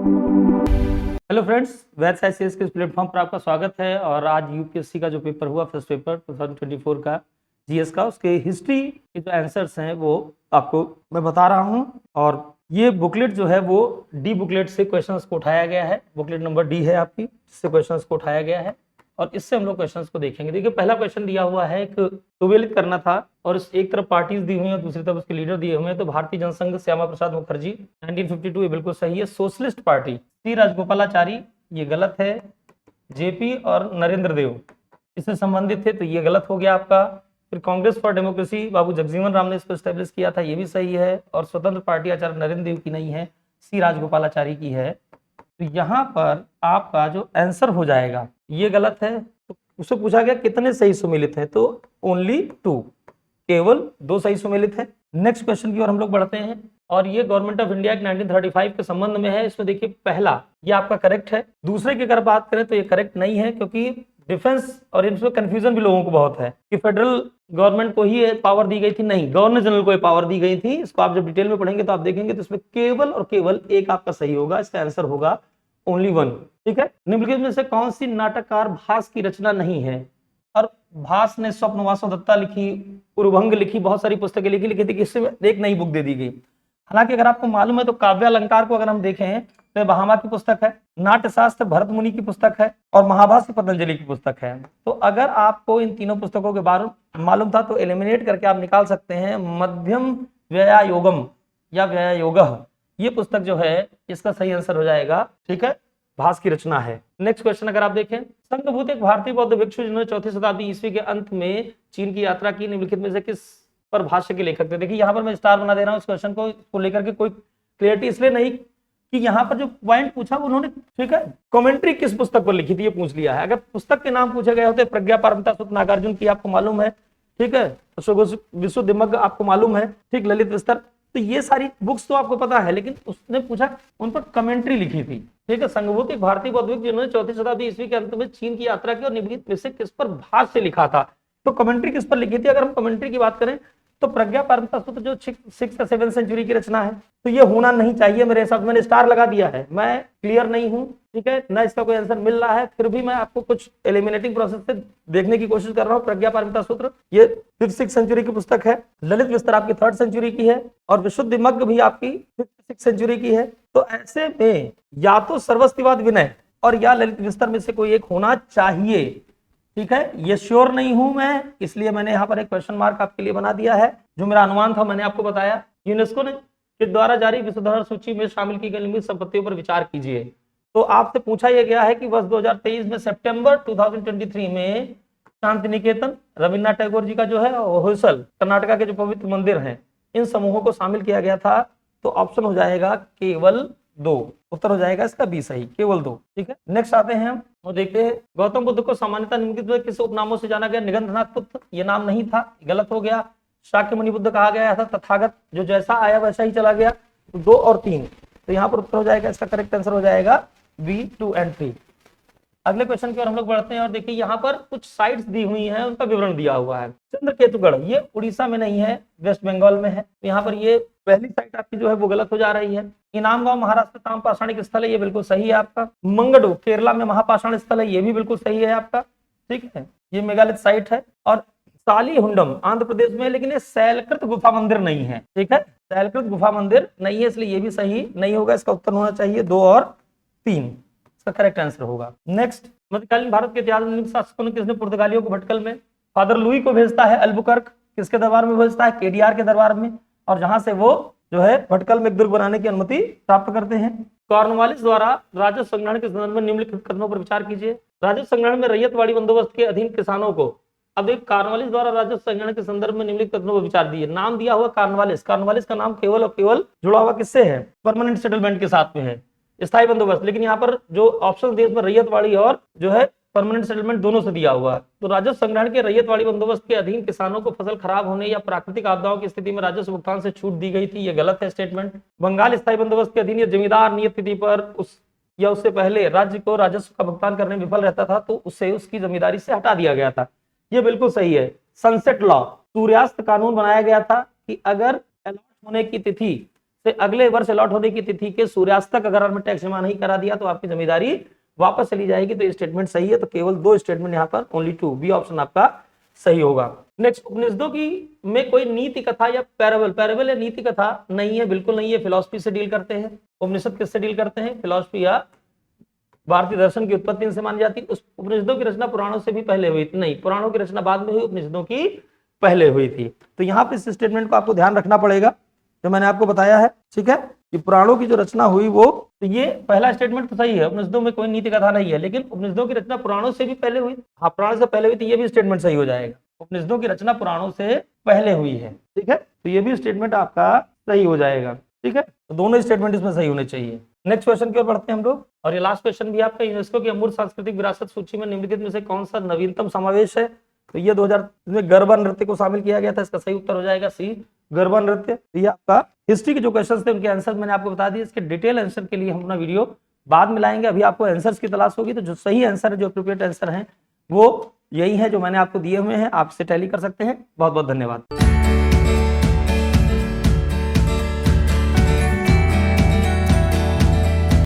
Hello friends, वैद्य ICS के इस platform पर आपका स्वागत है। और आज यूपीएससी का जो पेपर हुआ, फर्स्ट पेपर 2024 का जीएस का, उसके हिस्ट्री के जो आंसर्स हैं वो आपको मैं बता रहा हूं। और ये बुकलेट जो है वो डी बुकलेट से क्वेश्चंस को उठाया गया है। बुकलेट नंबर डी है आपकी, जिससे क्वेश्चंस को उठाया गया है और इससे हम लोग क्वेश्चंस को देखेंगे। देखिए, पहला क्वेश्चन दिया हुआ है, एक सुमेलित करना था और एक तरफ पार्टीज दी हुई है, दूसरी तरफ उसके लीडर दिए हुए हैं। तो भारतीय जनसंघ, श्यामा प्रसाद मुखर्जी 1952, ये बिल्कुल सही है। सोशलिस्ट पार्टी सी राजगोपालाचारी, ये गलत है। जेपी और नरेंद्र देव इससे संबंधित थे, तो ये गलत हो गया आपका। फिर कांग्रेस फॉर डेमोक्रेसी, बाबू जगजीवन राम ने इसको स्टैब्लिश किया था, ये भी सही है। और स्वतंत्र पार्टी आचार्य नरेंद्र देव की नहीं है, सी राजगोपालाचारी की है। तो यहाँ पर आपका जो आंसर हो जाएगा ये गलत है। तो उससे पूछा गया कितने सही सुमेलित है, तो ओनली 2, केवल 2 सही सुमेलित है। नेक्स्ट क्वेश्चन की ओर हम लोग बढ़ते हैं और ये गवर्नमेंट ऑफ इंडिया एक्ट 1935 के संबंध में है। इसमें देखिए, पहला ये आपका करेक्ट है, दूसरे की अगर बात करें तो ये करेक्ट नहीं है, क्योंकि डिफेंस और इसमें कंफ्यूजन भी लोगों को बहुत है कि फेडरल गवर्नमेंट को ही पावर दी गई थी। नहीं, गवर्नर जनरल को ये पावर दी गई थी। इसको आप जब डिटेल में पढ़ेंगे तो आप देखेंगे तो इसमें केवल और केवल एक आपका सही होगा। इसका आंसर होगा ओनली 1। ठीक है। निम्नलिखित में से कौन सी नाटककार भास की रचना नहीं है? और भास ने स्वप्नवासो दत्ता लिखी, उर्भंग लिखी, बहुत सारी पुस्तकें लिखी थी, इससे एक नई बुक दे दी गई। हालांकि अगर आपको मालूम है तो काव्यालंकार को अगर हम देखें तो भामा की पुस्तक है, नाट्यशास्त्र भरत मुनि की पुस्तक है और महाभाष्य पतंजलि की पुस्तक है। तो अगर आपको इन तीनों पुस्तकों के बारे में मालूम था तो एलिमिनेट करके आप निकाल सकते हैं मध्यम व्ययायोगम या व्ययायोगः, ये पुस्तक जो है इसका सही आंसर हो जाएगा। ठीक है, भास की रचना है। नेक्स्ट क्वेश्चन अगर आप देखें, संघभूत एक भारतीय बौद्ध भिक्षु जिन्होंने 4वीं शताब्दी ईस्वी के अंत में चीन की यात्रा की, निम्नलिखित में से किस पर भाष्य के लेखक थे? देखिए, यहाँ पर मैं स्टार बना दे रहा हूँ इस क्वेश्चन को लेकर के, कोई क्लियरिटी इसलिए नहीं कि यहाँ पर जो पॉइंट पूछा उन्होंने, ठीक है, कमेंट्री किस पुस्तक पर लिखी थी ये पूछ लिया है। अगर पुस्तक के नाम पूछे गए होते, प्रज्ञा पारमिता सूत्र नागार्जुन की आपको मालूम है, ठीक है, विशुद्धिमग्ग आपको मालूम है, ठीक, ललित विस्तर, तो ये सारी बुक्स तो आपको पता है, लेकिन उसने पूछा उन पर कमेंट्री लिखी थी। ठीक है, संघभूत एक भारतीय बौद्ध भिक्षु जिन्होंने 4वीं शताब्दी ईस्वी के अंत में चीन की यात्रा की और निम्नलिखित में से किस पर भाष्य लिखा था? तो कमेंट्री किस पर लिखी थी? अगर हम कमेंट्री की बात करें तो प्रज्ञा पारमिता सूत्र जो 6th या 7th सेंचुरी की रचना है, तो ये होना नहीं चाहिए मेरे हिसाब से। मैंने स्टार लगा दिया है, मैं क्लियर नहीं हूं, ठीक है ना, इसका कोई आंसर मिल रहा है, फिर भी मैं आपको कुछ एलिमिनेटिंग प्रोसेस से देखने की कोशिश कर रहा हूं। प्रज्ञा पारमिता सूत्र ये 5th-6th सेंचुरी की पुस्तक है, ललित विस्तर आपकी 3rd सेंचुरी की है और विशुद्धिमग्ग भी आपकी 5th-6th सेंचुरी की है। तो ऐसे में या तो सर्वस्तिवाद विनय और या ललित विस्तर में से कोई एक होना चाहिए। ठीक है, ये श्योर नहीं हूं मैं, इसलिए मैंने यहाँ पर एक क्वेश्चन मार्क आपके लिए बना दिया है। जो मेरा अनुमान था मैंने आपको बताया। यूनेस्को ने के द्वारा जारी विश्व धरोहर सूची में शामिल की गई निम्नलिखित संपत्तियों पर विचार कीजिए। तो आपसे पूछा यह गया है कि वर्ष 2023 में सितंबर 2023 में शांति निकेतन, रविन्द्रनाथ टैगोर जी का जो है, होयसल कर्नाटका के जो पवित्र मंदिर हैं, इन समूहों को शामिल किया गया था। तो ऑप्शन हो जाएगा केवल 2, उत्तर हो जाएगा इसका बी सही, केवल 2। ठीक है, नेक्स्ट आते हैं हम और देखते हैं, गौतम बुद्ध को सामान्यतः निम्नलिखित किस उपनामों से जाना गया? निगंधनाथ पुत्र, ये नाम नहीं था, गलत हो गया। शाक्य मुनि बुद्ध कहा गया था, तथागत जो जैसा आया वैसा ही चला गया। 2 और 3, तो यहाँ पर उत्तर हो जाएगा, इसका करेक्ट आंसर हो जाएगा बी 2 और 3। अगले क्वेश्चन की ओर हम लोग बढ़ते हैं और देखिए, यहाँ पर कुछ साइट्स दी हुई हैं, उनका विवरण दिया हुआ है। चंद्रकेतुगढ़ ये उड़ीसा में नहीं है, वेस्ट बंगाल में है। तो यहाँ पर ये पहली साइट आपकी जो है वो गलत हो जा रही है। इनाम गांव महाराष्ट्र ताम पाषाणिक स्थल है, ये बिल्कुल सही है आपका। मंगडू केरला में महापाषाण स्थल है, ये भी बिल्कुल सही है आपका। ठीक है, ये मेगालिथ साइट है। और सालीहुंडम आंध्र प्रदेश में, लेकिन ये शैलकृत गुफा मंदिर नहीं है। ठीक है, शैलकृत गुफा मंदिर नहीं है, इसलिए ये भी सही नहीं होगा। इसका उत्तर होना चाहिए 2 और 3, इसका करेक्ट आंसर होगा। नेक्स्ट, मध्यकालीन भारत के इतिहास में शासकों ने किसने पुर्तगालियों को भटकल में? फादर लुई को भेजता है अल्बुकर्क, किसके दरबार में भेजता है? केडीआर के दरबार में, और जहां से वो जो है भटकल में एक दुर्ग बनाने की अनुमति प्राप्त करते हैं। कॉर्नवालिस द्वारा राजस्व संग्रहण के संदर्भ में निम्नलिखित कथनों पर विचार कीजिए। राजस्व संग्रहण में रैयतवाड़ी बंदोबस्त के अधीन किसानों को, अब एक कॉर्नवालिस द्वारा राजस्व संग्रहण के संदर्भ में निम्नलिखित कथनों पर विचार दिए। नाम दिया हुआ कॉर्नवालिस, कॉर्नवालिस का नाम केवल और केवल जुड़ा हुआ किससे है? परमानेंट सेटलमेंट के साथ में है, स्थायी बंदोबस्त। लेकिन यहाँ पर जो ऑप्शन दिए उसमें रैयतवाड़ी और जो है परमानेंट सेटलमेंट दोनों से दिया हुआ है। तो राजस्व संग्रहण के रैयतवाड़ी बंदोबस्त के अधीन किसानों को फसल खराब होने या प्राकृतिक आपदाओं की स्थिति में राजस्व भुगतान से छूट दी गई थी, ये गलत है स्टेटमेंट। बंगाल स्थायी बंदोबस्त के अधीन ये जमींदार नियत तिथि पर उस या उससे पहले राज्य को राजस्व का भुगतान करने में विफल रहता था तो उससे उसकी जमींदारी से हटा दिया गया था, ये बिल्कुल सही है। सनसेट लॉ, सूर्यास्त कानून बनाया गया था कि अगर अलॉट होने की तिथि से अगले वर्ष अलॉट होने की तिथि के सूर्यास्त तक अगर आपने टैक्स जमा नहीं करा दिया तो आपकी जमींदारी वापस चली जाएगी। तो स्टेटमेंट सही है, तो केवल 2 स्टेटमेंट यहाँ पर, ओनली 2, बी ऑप्शन आपका सही होगा। नेक्स्ट, उपनिषदों की में कोई नीति कथा या पैराबल या नीति कथा नहीं है, बिल्कुल नहीं है। फिलॉसफी से डील करते हैं। उपनिषद किससे डील करते हैं? फिलॉसफी या भारतीय दर्शन की उत्पत्ति इनसे मानी जाती है। उस उपनिषदों की रचना पुराणों से भी पहले हुई थी? नहीं, पुराणों की रचना बाद में हुई, उपनिषदों की पहले हुई थी। तो यहाँ पे इस स्टेटमेंट को आपको ध्यान रखना पड़ेगा जो मैंने आपको बताया है, ठीक है, कि पुराणों की जो रचना हुई वो, तो ये पहला स्टेटमेंट तो सही है, उपनिषदों में कोई नीति कथा नहीं है, लेकिन उपनिषदों की रचना पुराणों से भी पहले हुई। हाँ, पुराणों से पहले हुई, तो ये भी स्टेटमेंट सही हो जाएगा, उपनिषदों की रचना पुराणों से पहले हुई है, ठीक है, तो ये भी स्टेटमेंट आपका सही हो जाएगा, ठीक है, तो दोनों स्टेटमेंट इसमें सही होने चाहिए। नेक्स्ट क्वेश्चन की ओर बढ़ते हैं हम लोग, और ये लास्ट क्वेश्चन भी आपका, यूनेस्को की अमूर्त सांस्कृतिक विरासत सूची में निम्नलिखित में से कौन सा नवीनतम समावेश है? तो ये 2000 में गरबा नृत्य को शामिल किया गया था, इसका सही उत्तर हो जाएगा सी, गरबा नृत्य। ये आपका हिस्ट्री के जो क्वेश्चंस थे उनके आंसर मैंने आपको बता दिए। इसके डिटेल आंसर के लिए हम अपना वीडियो बाद में लाएंगे, अभी आपको आंसर्स की तलाश होगी, तो जो सही आंसर है, जो अप्रोप्रिएट आंसर है वो यही है जो मैंने आपको दिए हुए हैं, आप इसे टैली कर सकते हैं। बहुत बहुत धन्यवाद।